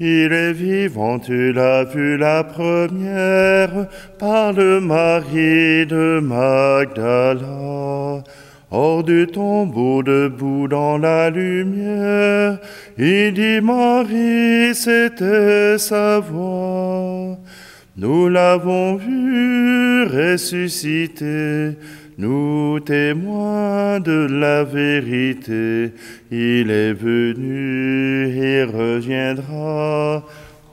Il est vivant, tu l'as vu la première, par le Marie de Magdala. Hors du tombeau, debout dans la lumière, il dit Marie, c'était sa voix. Nous l'avons vu ressusciter, nous témoins de la vérité. Il est venu et reviendra.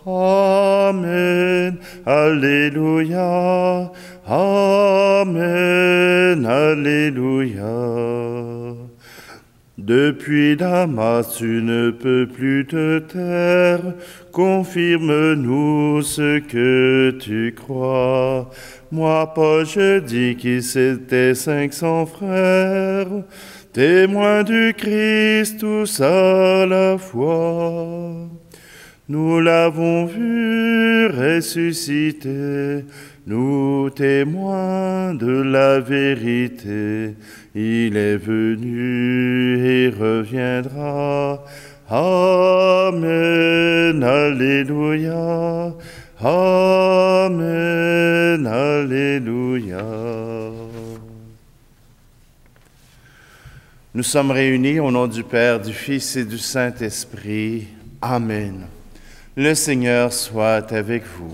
Amen. Alléluia. Amen. Alléluia. Depuis Damas, tu ne peux plus te taire. Confirme-nous ce que tu crois. Moi, Paul, je dis qu'ils étaient 500 frères, témoins du Christ tous à la fois. Nous l'avons vu ressusciter, nous témoins de la vérité. Il est venu et reviendra. Amen, alléluia. Amen, alléluia. Nous sommes réunis au nom du Père, du Fils et du Saint-Esprit. Amen. Le Seigneur soit avec vous.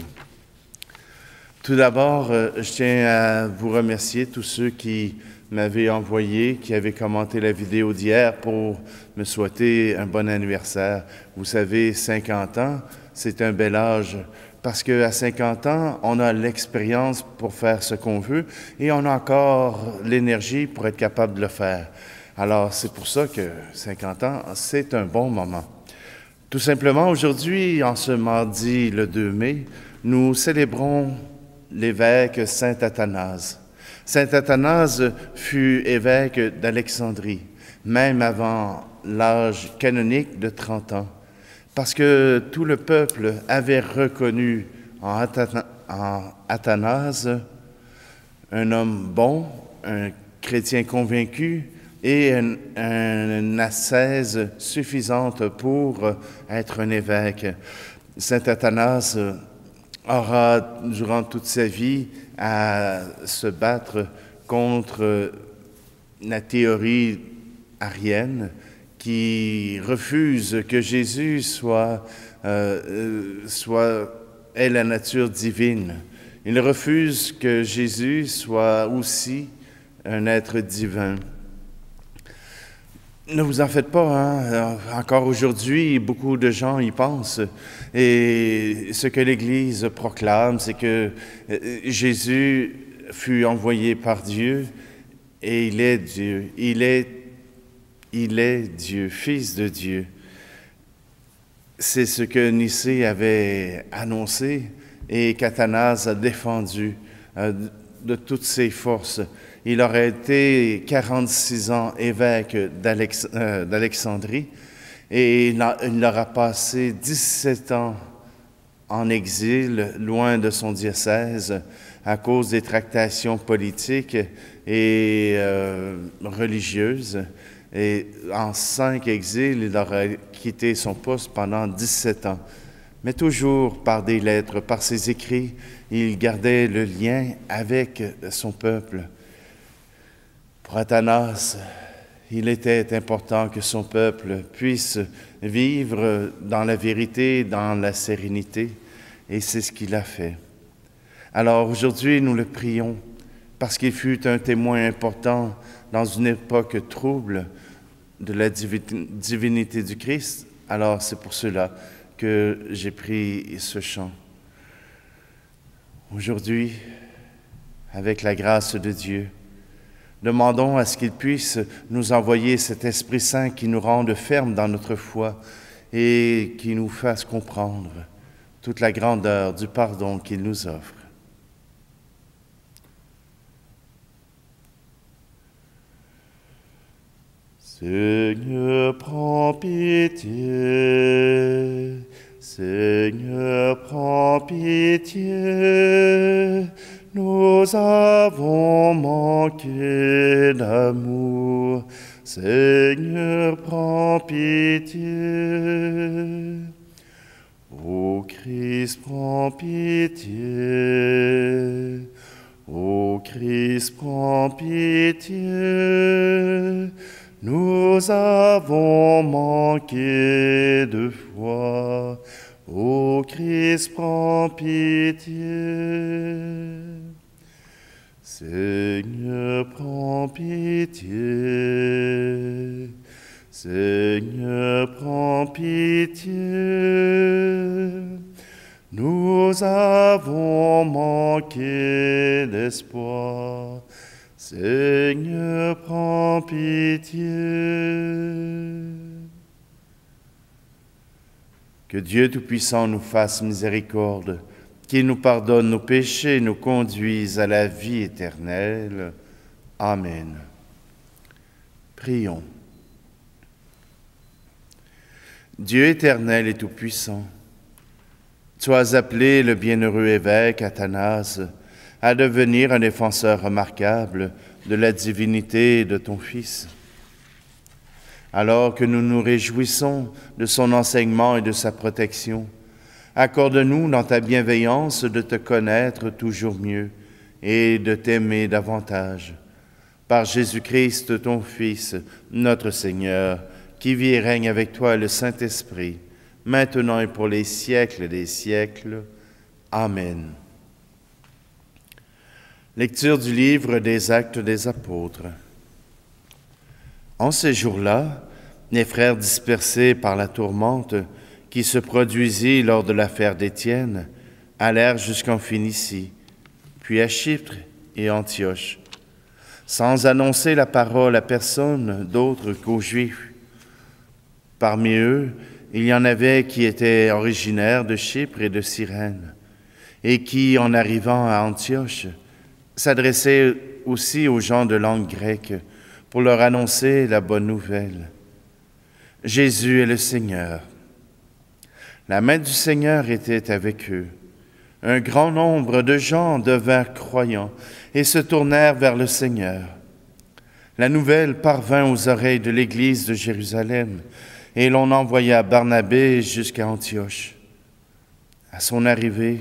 Tout d'abord, je tiens à vous remercier, tous ceux qui m'avaient envoyé, qui avaient commenté la vidéo d'hier pour me souhaiter un bon anniversaire. Vous savez, 50 ans, c'est un bel âge, parce qu'à 50 ans, on a l'expérience pour faire ce qu'on veut et on a encore l'énergie pour être capable de le faire. Alors, c'est pour ça que 50 ans, c'est un bon moment. Tout simplement, aujourd'hui, en ce mardi, le 2 mai, nous célébrons l'évêque Saint Athanase. Saint Athanase fut évêque d'Alexandrie, même avant l'âge canonique de 30 ans, parce que tout le peuple avait reconnu en Athanase un homme bon, un chrétien convaincu et une ascèse suffisante pour être un évêque. Saint Athanase aura, durant toute sa vie, à se battre contre la théorie arienne qui refuse que Jésus ait la nature divine. Il refuse que Jésus soit aussi un être divin. Ne vous en faites pas, hein? Encore aujourd'hui, beaucoup de gens y pensent. Et ce que l'Église proclame, c'est que Jésus fut envoyé par Dieu et il est Dieu. Il est Dieu, Fils de Dieu. C'est ce que Nicée avait annoncé et qu'Athanase a défendu de toutes ses forces. Il aurait été 46 ans évêque d'Alexandrie et il aura passé 17 ans en exil, loin de son diocèse, à cause des tractations politiques et religieuses. Et en 5 exils, il aurait quitté son poste pendant 17 ans. Mais toujours par des lettres, par ses écrits, il gardait le lien avec son peuple. Pour Athanase, il était important que son peuple puisse vivre dans la vérité, dans la sérénité, et c'est ce qu'il a fait. Alors aujourd'hui, nous le prions, parce qu'il fut un témoin important dans une époque trouble de la divinité du Christ. Alors c'est pour cela que j'ai pris ce chant. Aujourd'hui, avec la grâce de Dieu, demandons à ce qu'il puisse nous envoyer cet Esprit Saint qui nous rende fermes dans notre foi et qui nous fasse comprendre toute la grandeur du pardon qu'il nous offre. Seigneur, prends pitié. Seigneur, prends pitié. Nous avons manqué d'amour. Seigneur, prends pitié. Christ, prends pitié. Ô Christ, prends pitié. Nous avons manqué de foi. Ô Christ, prends pitié. Seigneur, prends pitié. Seigneur, prends pitié. Nous avons manqué l'espoir. Seigneur, prends pitié. Que Dieu Tout-Puissant nous fasse miséricorde, qu'il nous pardonne nos péchés et nous conduise à la vie éternelle. Amen. Prions. Dieu éternel et tout-puissant, tu as appelé le bienheureux évêque Athanase à devenir un défenseur remarquable de la divinité de ton Fils. Alors que nous nous réjouissons de son enseignement et de sa protection, accorde-nous dans ta bienveillance de te connaître toujours mieux et de t'aimer davantage. Par Jésus-Christ, ton Fils, notre Seigneur, qui vit et règne avec toi le Saint-Esprit, maintenant et pour les siècles des siècles. Amen. Lecture du livre des Actes des Apôtres. En ces jours-là, les frères dispersés par la tourmente qui se produisit lors de l'affaire d'Étienne allèrent jusqu'en Phénicie, puis à Chypre et Antioche, sans annoncer la parole à personne d'autre qu'aux Juifs. Parmi eux, il y en avait qui étaient originaires de Chypre et de Cyrène, et qui, en arrivant à Antioche, s'adressaient aussi aux gens de langue grecque pour leur annoncer la bonne nouvelle. Jésus est le Seigneur. La main du Seigneur était avec eux. Un grand nombre de gens devinrent croyants et se tournèrent vers le Seigneur. La nouvelle parvint aux oreilles de l'Église de Jérusalem, et l'on envoya Barnabé jusqu'à Antioche. À son arrivée,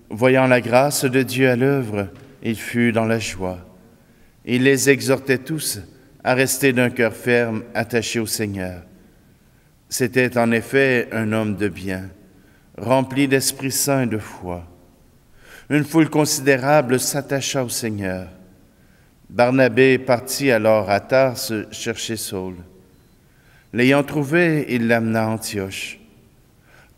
voyant la grâce de Dieu à l'œuvre, il fut dans la joie. Il les exhortait tous à rester d'un cœur ferme, attaché au Seigneur. C'était en effet un homme de bien, rempli d'Esprit Saint et de foi. Une foule considérable s'attacha au Seigneur. Barnabé partit alors à Tarse chercher Saul. L'ayant trouvé, il l'amena à Antioche.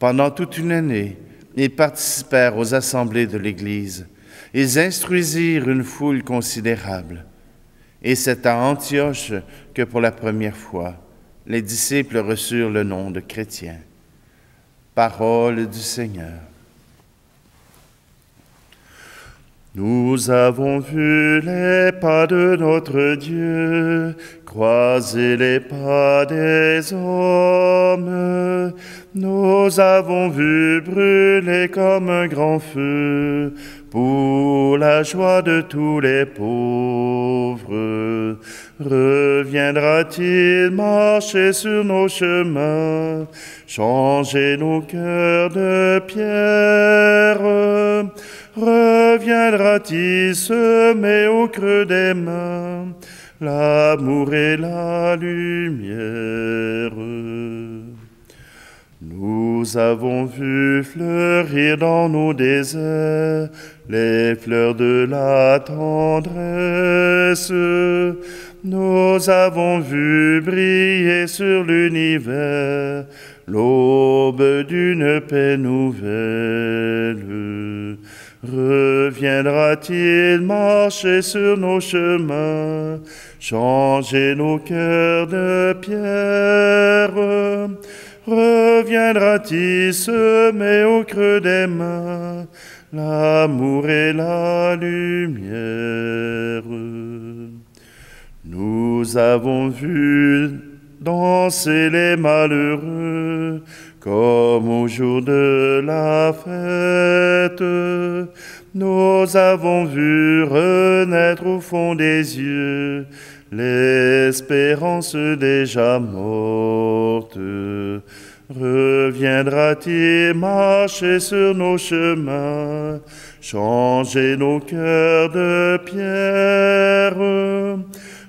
Pendant toute une année, ils participèrent aux assemblées de l'Église. Ils instruisirent une foule considérable. Et c'est à Antioche que pour la première fois, les disciples reçurent le nom de chrétiens. Parole du Seigneur. Nous avons vu les pas de notre Dieu, croiser les pas des hommes. Nous avons vu brûler comme un grand feu pour la joie de tous les pauvres. Reviendra-t-il marcher sur nos chemins, changer nos cœurs de pierre? Reviendra-t-il semer au creux des mains l'amour et la lumière? Nous avons vu fleurir dans nos déserts les fleurs de la tendresse. Nous avons vu briller sur l'univers l'aube d'une paix nouvelle. Reviendra-t-il marcher sur nos chemins, changer nos cœurs de pierre? Reviendra-t-il semer au creux des mains l'amour et la lumière? Nous avons vu danser les malheureux comme au jour de la fête. Nous avons vu renaître au fond des yeux l'espérance déjà morte. Reviendra-t-il marcher sur nos chemins, changer nos cœurs de pierre?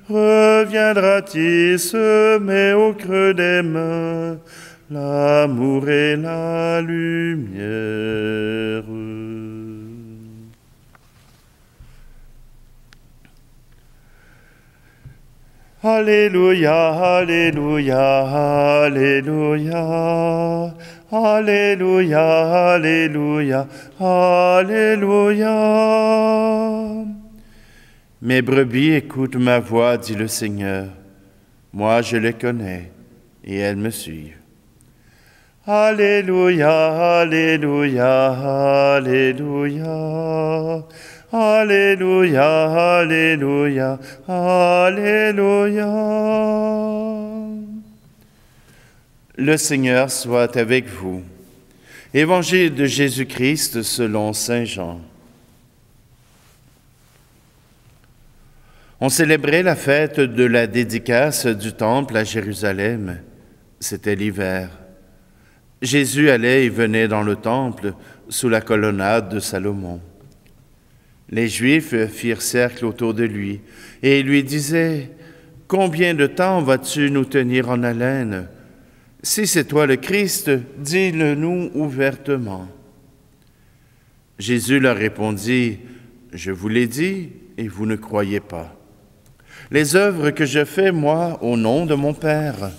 Reviendra-t-il semer au creux des mains l'amour et la lumière? Alléluia, Alléluia, Alléluia, Alléluia, Alléluia, Alléluia. Mes brebis écoutent ma voix, dit le Seigneur. Moi, je les connais et elles me suivent. Alléluia, Alléluia, Alléluia. Alléluia, Alléluia, Alléluia. Le Seigneur soit avec vous. Évangile de Jésus-Christ selon saint Jean. On célébrait la fête de la dédicace du temple à Jérusalem. C'était l'hiver. Jésus allait et venait dans le temple sous la colonnade de Salomon. Les Juifs firent cercle autour de lui et lui disaient « Combien de temps vas-tu nous tenir en haleine? Si c'est toi le Christ, dis-le-nous ouvertement. » Jésus leur répondit « Je vous l'ai dit et vous ne croyez pas. Les œuvres que je fais, moi, au nom de mon Père,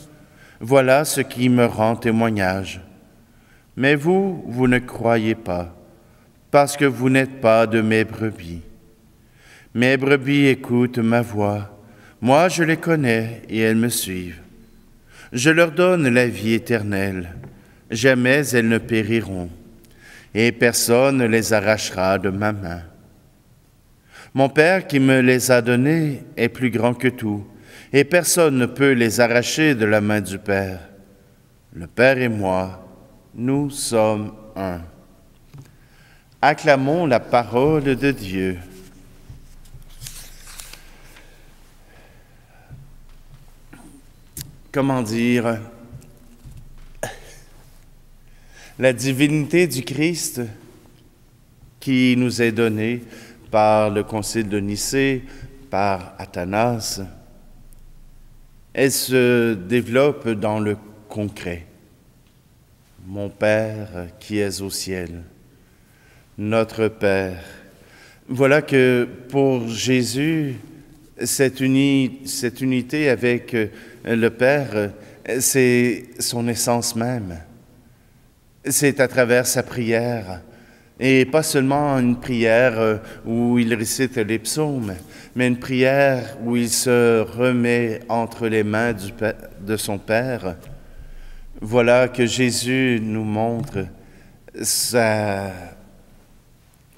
voilà ce qui me rend témoignage. Mais vous, vous ne croyez pas. Parce que vous n'êtes pas de mes brebis. Mes brebis écoutent ma voix. Moi, je les connais et elles me suivent. Je leur donne la vie éternelle. Jamais elles ne périront, et personne ne les arrachera de ma main. Mon Père qui me les a donnés est plus grand que tout, et personne ne peut les arracher de la main du Père. Le Père et moi, nous sommes un. Acclamons la parole de Dieu. Comment dire? La divinité du Christ qui nous est donnée par le Concile de Nicée, par Athanase, elle se développe dans le concret. Mon Père qui es au ciel. Notre Père. Voilà que pour Jésus, cette unité avec le Père, c'est son essence même. C'est à travers sa prière, et pas seulement une prière où il récite les psaumes, mais une prière où il se remet entre les mains de son Père. Voilà que Jésus nous montre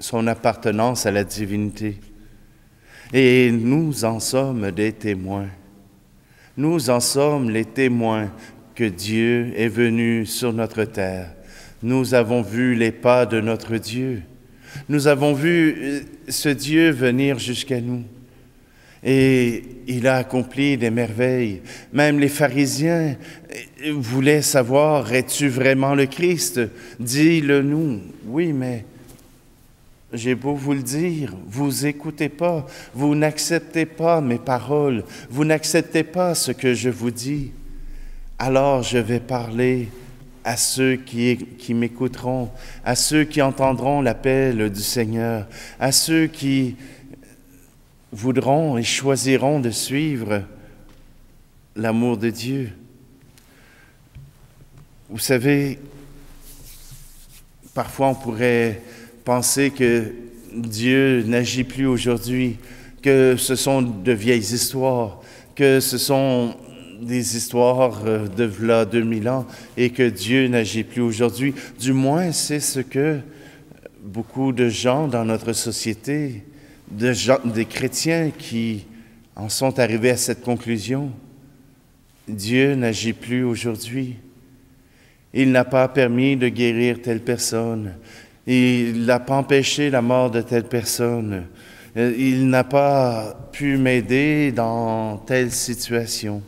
son appartenance à la divinité. Et nous en sommes des témoins. Nous en sommes les témoins que Dieu est venu sur notre terre. Nous avons vu les pas de notre Dieu. Nous avons vu ce Dieu venir jusqu'à nous. Et il a accompli des merveilles. Même les pharisiens voulaient savoir, es-tu vraiment le Christ? Dis-le-nous. Oui, mais j'ai beau vous le dire, vous écoutez pas, vous n'acceptez pas mes paroles, vous n'acceptez pas ce que je vous dis. Alors je vais parler à ceux qui m'écouteront, à ceux qui entendront l'appel du Seigneur, à ceux qui voudront et choisiront de suivre l'amour de Dieu. Vous savez, parfois on pourrait penser que Dieu n'agit plus aujourd'hui, que ce sont de vieilles histoires, que ce sont des histoires de v'là 2000 ans et que Dieu n'agit plus aujourd'hui. Du moins, c'est ce que beaucoup de gens dans notre société, des chrétiens qui en sont arrivés à cette conclusion. Dieu n'agit plus aujourd'hui. Il n'a pas permis de guérir telle personne. Il n'a pas empêché la mort de telle personne. Il n'a pas pu m'aider dans telle situation.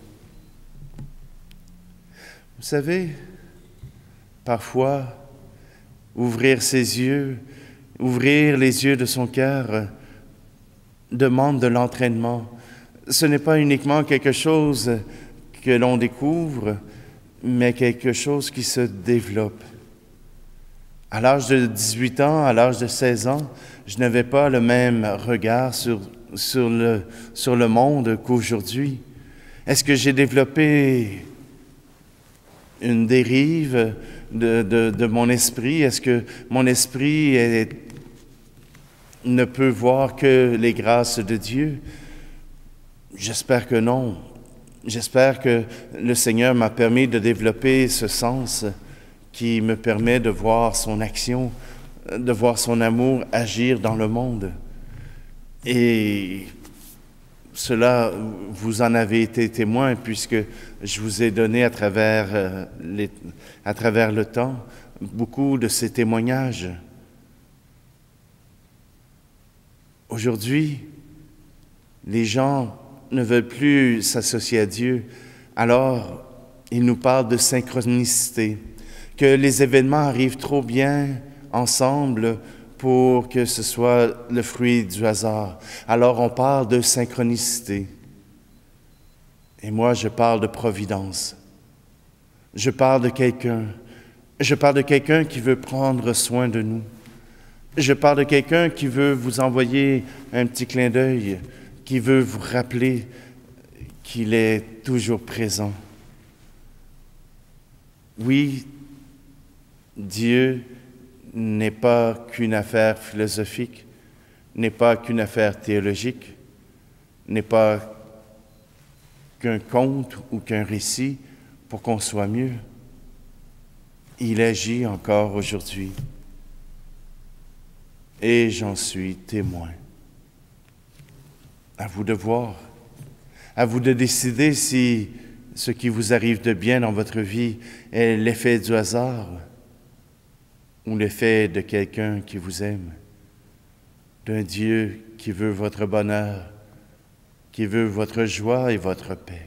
Vous savez, parfois, ouvrir ses yeux, ouvrir les yeux de son cœur, demande de l'entraînement. Ce n'est pas uniquement quelque chose que l'on découvre, mais quelque chose qui se développe. À l'âge de 18 ans, à l'âge de 16 ans, je n'avais pas le même regard sur le monde qu'aujourd'hui. Est-ce que j'ai développé une dérive de mon esprit? Est-ce que mon esprit ne peut voir que les grâces de Dieu? J'espère que non. J'espère que le Seigneur m'a permis de développer ce sens qui me permet de voir son action, de voir son amour agir dans le monde. Et cela, vous en avez été témoin puisque je vous ai donné à travers le temps beaucoup de ces témoignages. Aujourd'hui, les gens ne veulent plus s'associer à Dieu, alors ils nous parlent de synchronicité, que les événements arrivent trop bien ensemble pour que ce soit le fruit du hasard. Alors on parle de synchronicité. Et moi, je parle de providence. Je parle de quelqu'un. Je parle de quelqu'un qui veut prendre soin de nous. Je parle de quelqu'un qui veut vous envoyer un petit clin d'œil, qui veut vous rappeler qu'il est toujours présent. Oui, Dieu n'est pas qu'une affaire philosophique, n'est pas qu'une affaire théologique, n'est pas qu'un conte ou qu'un récit pour qu'on soit mieux. Il agit encore aujourd'hui. Et j'en suis témoin. À vous de voir, à vous de décider si ce qui vous arrive de bien dans votre vie est l'effet du hasard ou l'effet de quelqu'un qui vous aime, d'un Dieu qui veut votre bonheur, qui veut votre joie et votre paix.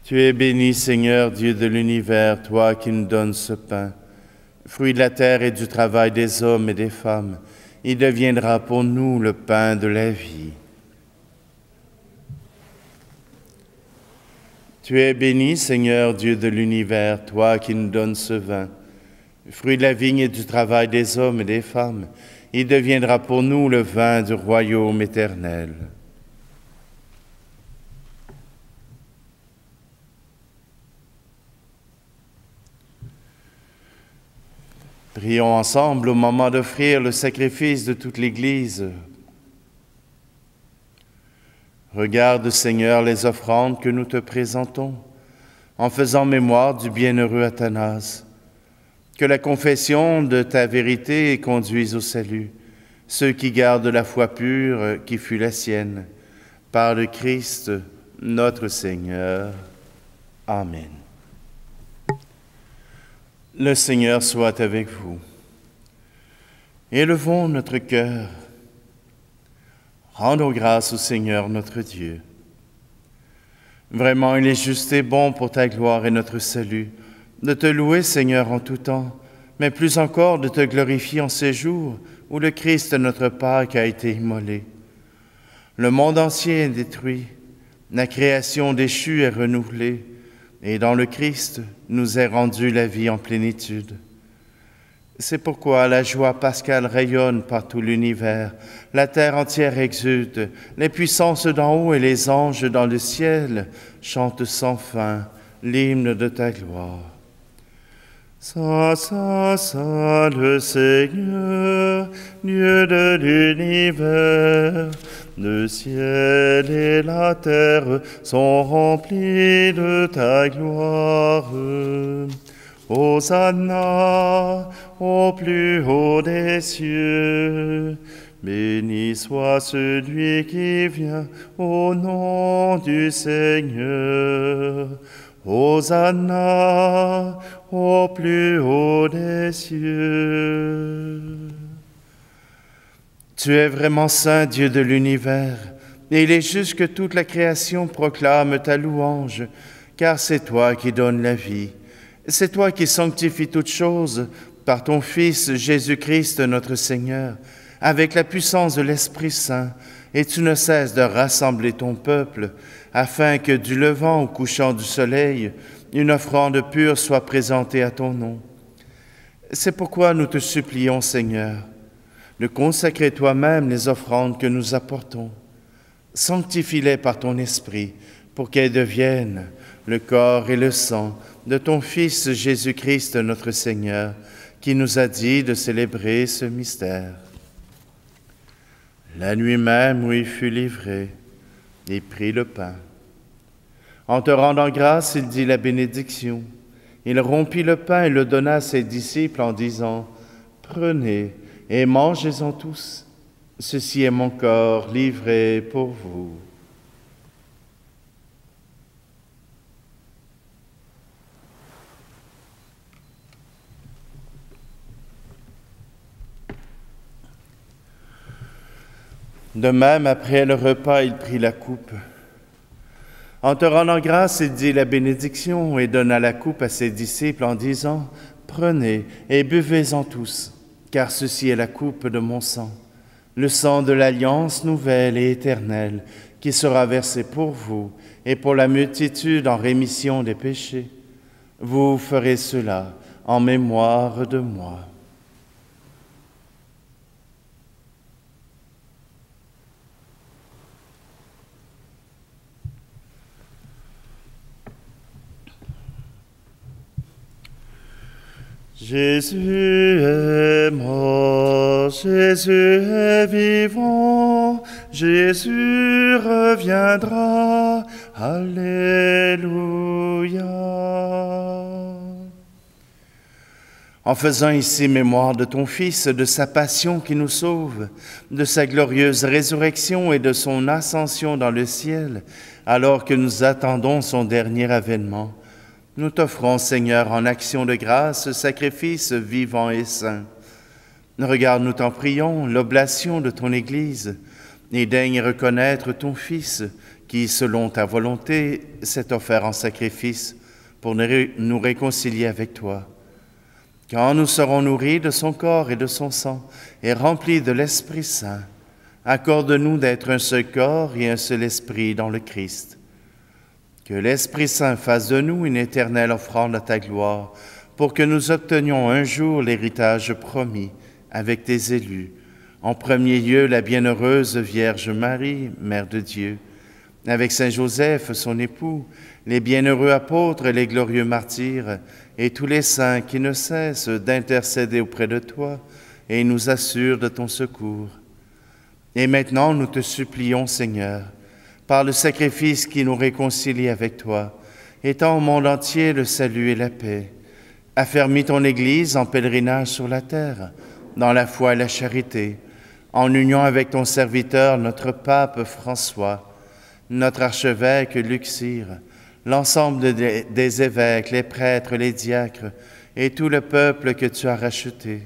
Tu es béni, Seigneur, Dieu de l'univers, toi qui nous donnes ce pain, fruit de la terre et du travail des hommes et des femmes. Il deviendra pour nous le pain de la vie. Tu es béni, Seigneur, Dieu de l'univers, toi qui nous donnes ce vin, fruit de la vigne et du travail des hommes et des femmes. Il deviendra pour nous le vin du royaume éternel. Prions ensemble au moment d'offrir le sacrifice de toute l'Église. Regarde, Seigneur, les offrandes que nous te présentons, en faisant mémoire du bienheureux Athanase. Que la confession de ta vérité conduise au salut ceux qui gardent la foi pure qui fut la sienne. Par le Christ, notre Seigneur. Amen. Le Seigneur soit avec vous. Élevons notre cœur. Rendons grâce au Seigneur notre Dieu. Vraiment, il est juste et bon pour ta gloire et notre salut, de te louer, Seigneur, en tout temps, mais plus encore de te glorifier en ces jours où le Christ, notre Pâque, a été immolé. Le monde entier est détruit, la création déchue est renouvelée, et dans le Christ nous est rendue la vie en plénitude. C'est pourquoi la joie pascale rayonne par tout l'univers, la terre entière exulte, les puissances d'en haut et les anges dans le ciel chantent sans fin l'hymne de ta gloire. Saint, Saint, Saint, le Seigneur, Dieu de l'univers, le ciel et la terre sont remplis de ta gloire. Hosanna au plus haut des cieux. Béni soit celui qui vient au nom du Seigneur. Hosanna au plus haut des cieux. Tu es vraiment saint, Dieu de l'univers, et il est juste que toute la création proclame ta louange, car c'est toi qui donnes la vie. C'est toi qui sanctifies toutes choses par ton Fils Jésus-Christ notre Seigneur, avec la puissance de l'Esprit Saint, et tu ne cesses de rassembler ton peuple, afin que du levant au couchant du soleil, une offrande pure soit présentée à ton nom. C'est pourquoi nous te supplions, Seigneur, de consacrer toi-même les offrandes que nous apportons. Sanctifie-les par ton Esprit, pour qu'elles deviennent le corps et le sang de ton Fils Jésus-Christ notre Seigneur, qui nous a dit de célébrer ce mystère. La nuit même où il fut livré, il prit le pain. En te rendant grâce, il dit la bénédiction. Il rompit le pain et le donna à ses disciples en disant, « Prenez et mangez-en tous. Ceci est mon corps livré pour vous. » De même, après le repas, il prit la coupe. En te rendant grâce, il dit la bénédiction et donna la coupe à ses disciples en disant, « Prenez et buvez-en tous, car ceci est la coupe de mon sang, le sang de l'alliance nouvelle et éternelle, qui sera versé pour vous et pour la multitude en rémission des péchés. Vous ferez cela en mémoire de moi. » Jésus est mort, Jésus est vivant, Jésus reviendra, Alléluia. En faisant ici mémoire de ton Fils, de sa passion qui nous sauve, de sa glorieuse résurrection et de son ascension dans le ciel, alors que nous attendons son dernier avènement, nous t'offrons, Seigneur, en action de grâce, ce sacrifice vivant et saint. Regarde, nous t'en prions, l'oblation de ton Église, et daigne reconnaître ton Fils, qui, selon ta volonté, s'est offert en sacrifice pour nous réconcilier avec toi. Quand nous serons nourris de son corps et de son sang, et remplis de l'Esprit Saint, accorde-nous d'être un seul corps et un seul esprit dans le Christ. Que l'Esprit Saint fasse de nous une éternelle offrande à ta gloire, pour que nous obtenions un jour l'héritage promis avec tes élus. En premier lieu, la bienheureuse Vierge Marie, Mère de Dieu, avec Saint Joseph, son époux, les bienheureux apôtres et les glorieux martyrs, et tous les saints qui ne cessent d'intercéder auprès de toi et nous assurent de ton secours. Et maintenant, nous te supplions, Seigneur, par le sacrifice qui nous réconcilie avec toi, étends au monde entier le salut et la paix. Affermis ton Église en pèlerinage sur la terre, dans la foi et la charité, en union avec ton serviteur, notre pape François, notre archevêque Luxire, l'ensemble des évêques, les prêtres, les diacres et tout le peuple que tu as racheté.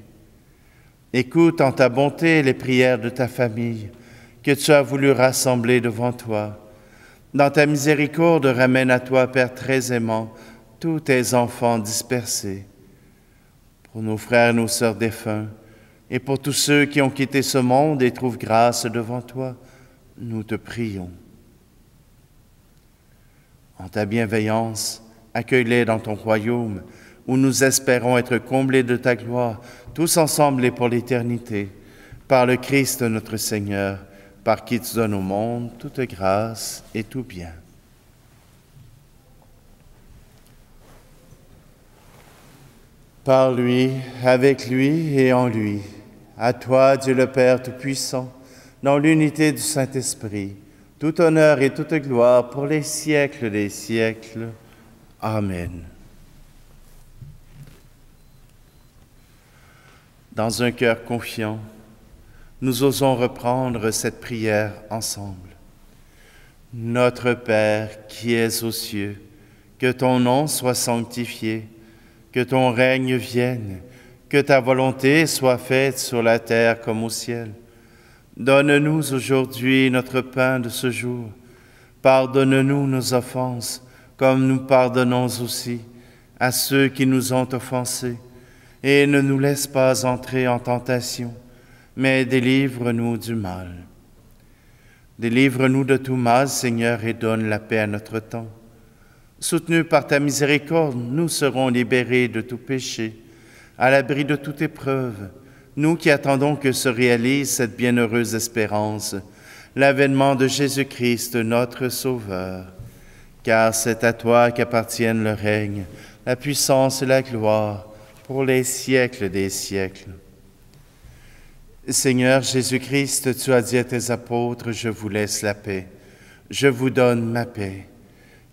Écoute en ta bonté les prières de ta famille, que tu as voulu rassembler devant toi. Dans ta miséricorde, ramène à toi, Père très aimant, tous tes enfants dispersés. Pour nos frères et nos sœurs défunts, et pour tous ceux qui ont quitté ce monde et trouvent grâce devant toi, nous te prions. En ta bienveillance, accueille-les dans ton royaume, où nous espérons être comblés de ta gloire, tous ensemble et pour l'éternité, par le Christ notre Seigneur, par qui tu donnes au monde toute grâce et tout bien. Par lui, avec lui et en lui, à toi, Dieu le Père Tout-Puissant, dans l'unité du Saint-Esprit, tout honneur et toute gloire pour les siècles des siècles. Amen. Dans un cœur confiant, nous osons reprendre cette prière ensemble. Notre Père qui es aux cieux, que ton nom soit sanctifié, que ton règne vienne, que ta volonté soit faite sur la terre comme au ciel. Donne-nous aujourd'hui notre pain de ce jour. Pardonne-nous nos offenses, comme nous pardonnons aussi à ceux qui nous ont offensés. Et ne nous laisse pas entrer en tentation, mais délivre-nous du mal. Délivre-nous de tout mal, Seigneur, et donne la paix à notre temps. Soutenus par ta miséricorde, nous serons libérés de tout péché, à l'abri de toute épreuve, nous qui attendons que se réalise cette bienheureuse espérance, l'avènement de Jésus-Christ, notre Sauveur. Car c'est à toi qu'appartiennent le règne, la puissance et la gloire, pour les siècles des siècles. Seigneur Jésus-Christ, tu as dit à tes apôtres, je vous laisse la paix, je vous donne ma paix.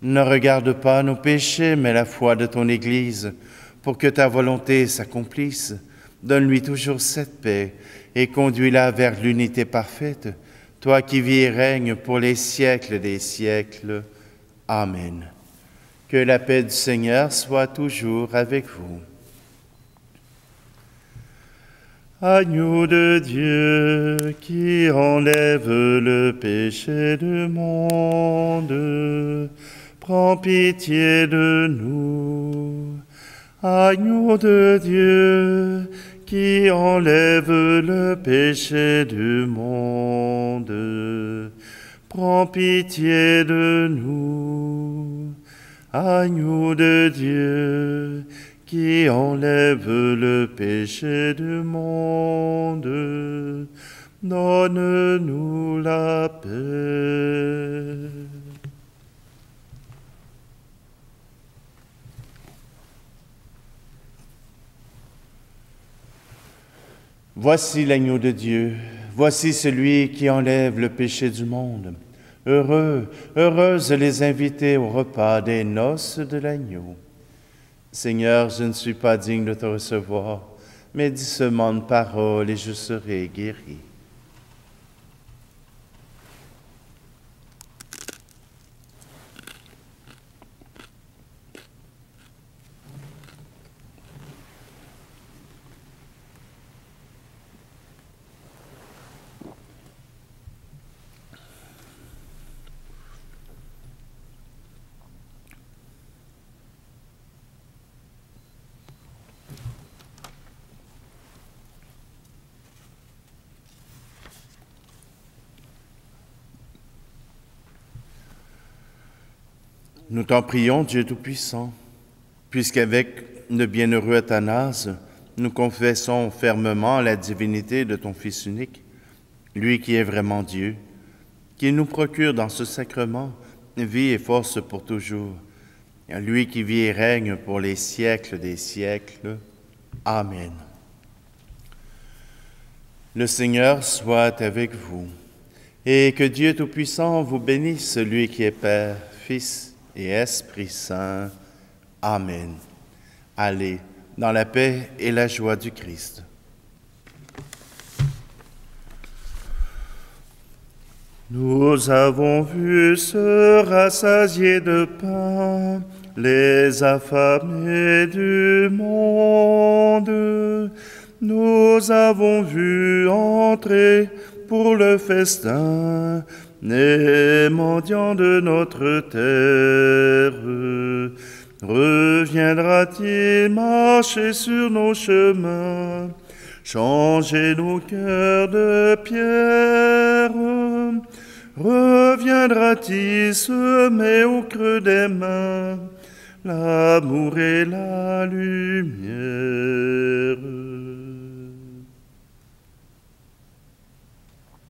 Ne regarde pas nos péchés, mais la foi de ton Église, pour que ta volonté s'accomplisse. Donne-lui toujours cette paix et conduis-la vers l'unité parfaite, toi qui vis et règnes pour les siècles des siècles. Amen. Que la paix du Seigneur soit toujours avec vous. Agneau de Dieu, qui enlève le péché du monde, prends pitié de nous. Agneau de Dieu, qui enlève le péché du monde, prends pitié de nous. Agneau de Dieu, qui enlève le péché du monde, donne-nous la paix. Voici l'agneau de Dieu, voici celui qui enlève le péché du monde. Heureux, heureuses les invités au repas des noces de l'agneau. Seigneur, je ne suis pas digne de te recevoir, mais dis seulement une parole et je serai guéri. Nous t'en prions, Dieu Tout-Puissant, puisqu'avec le bienheureux Athanase, nous confessons fermement la divinité de ton Fils unique, lui qui est vraiment Dieu, qui nous procure dans ce sacrement vie et force pour toujours, lui qui vit et règne pour les siècles des siècles. Amen. Le Seigneur soit avec vous, et que Dieu Tout-Puissant vous bénisse, lui qui est Père, Fils et Esprit Saint. Amen. Allez dans la paix et la joie du Christ. Nous avons vu se rassasier de pain les affamés du monde. Nous avons vu entrer pour le festin les mendiants de notre terre. Reviendra-t-il marcher sur nos chemins, changer nos cœurs de pierre? Reviendra-t-il semer au creux des mains l'amour et la lumière?